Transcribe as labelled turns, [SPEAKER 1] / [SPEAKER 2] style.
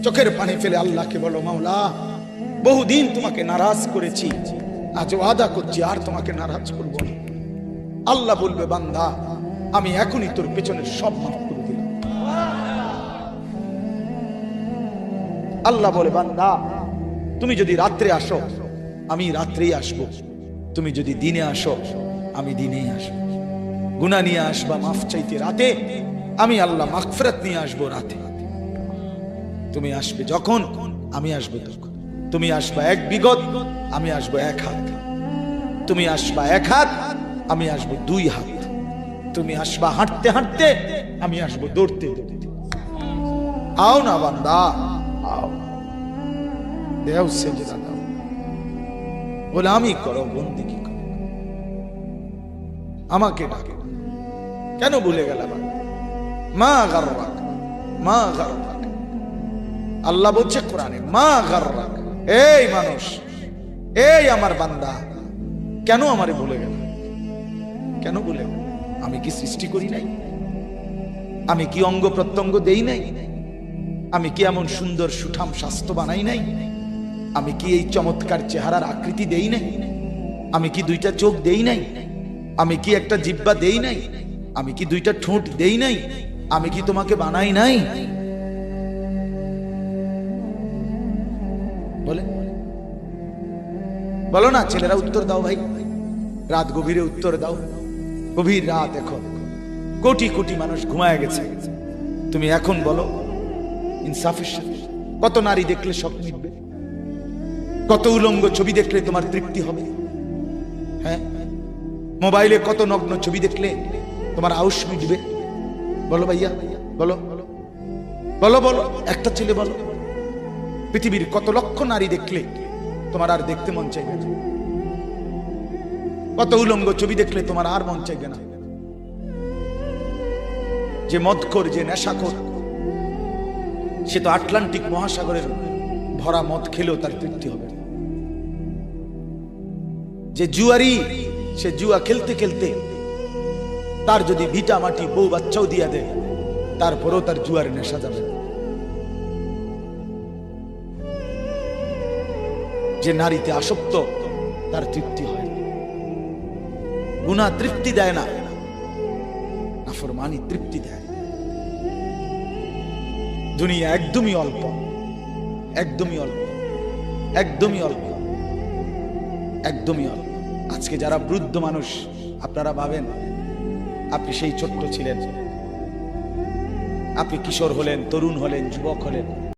[SPEAKER 1] চোখের পানি ফেলে আল্লাহকে বলো, মাওলা বহুদিন তোমাকে নারাজ করেছি, আজ ওয়াদা করছি আর তোমাকে নারাজ করব না। আল্লাহ বলবে, বান্দা আমি এখনই তোর পেছনের সব মাফ করে দিলাম। আল্লাহ বলে, বান্দা তুমি যদি রাত্রে আসো আমি রাত্রেই আসবো, তুমি যদি দিনে আসো আমি দিনেই আসবো। গুনাহ নিয়ে আসবা মাফ চাইতে রাতে, আমি আল্লাহ মাগফিরাত নিয়ে আসবো রাতে। তুমি আসবে যখন আমি আসবো তখন। তুমি আসবা এক বিগত, আমি আসবো এক হাত। তুমি আসবা এক হাত, আমি আসবো দুই হাত। তুমি আসবা হাঁটতে হাঁটতে, আমি আসবো দৌড়তে দৌড়তে। আও না বান্দা, আও, দেও সেজদা দাও, গোলামি করো, বন্দেগী করো, আমাকে ডাকো। কেন ভুলে গেলাম? মা গাররাক, মা গাররাক। আল্লাহ বলছে কোরআনে, মা গাররাক। এই মানুষ, এই আমার বান্দা, কেন আমারে ভুলে গেল? কেন ভুলে গেল? আমি কি সৃষ্টি করি নাই? আমি কি অঙ্গ প্রত্যঙ্গ দেই নাই? আমি কি এমন সুন্দর সুঠাম স্বাস্থ্য বানাই নাই? আমি কি এই চমৎকার চেহারার আকৃতি দেই নাই? আমি কি দুইটা চোখ দেই নাই? আমি কি একটা জিহ্বা দেই নাই? আমি কি দুইটা ঠোঁট দেই নাই? আমি কি তোমাকে বানাই নাই? বলে বলো না ছেলেরা, উত্তর দাও ভাই, রাত গভীরে উত্তর দাও। গভীর রাত, এখন কোটি কোটি মানুষ ঘুমায় গেছে, তুমি এখন বলো ইনসাফের সাথে। কত নারী দেখলে সব মিটবে? কত উলঙ্গ ছবি দেখলে তোমার তৃপ্তি হবে? হ্যাঁ, মোবাইলে কত নগ্ন ছবি দেখলে তোমার আউশ মিটবে? বলো ভাইয়া, বলো বলো বলো, একটা ছেলে বলো। পৃথিবীর কত লক্ষ নারী দেখলে তোমার আর দেখতে মন চাইবে না? কত উলঙ্গ ছবি দেখলে তোমার আর মন চাইবে না? যে মদখোর, যে নেশাখোর, সে তো আটলান্টিক মহাসাগরের ভরা মদ খেলেও তার তৃপ্তি হবে। যে জুয়ারি, সে জুয়া খেলতে খেলতে তার যদি ভিটা মাটি বউ বাচ্চাও দিয়া দেয়, তারপরেও তার জুয়ার নেশা যাবে না। যে নারীতে আসক্ত, তার তৃপ্তি হয়। গুনাহ তৃপ্তি দেয় না, নাফরমানি তৃপ্তি দেয়। দুনিয়া একদমই অল্প, একদমই অল্প, একদমই অল্প, একদমই অল্প। আজকে যারা বৃদ্ধ মানুষ, আপনারা ভাবেন আপনি সেই ছোট্ট ছিলেন, আপনি কিশোর হলেন, তরুণ হলেন, যুবক হলেন,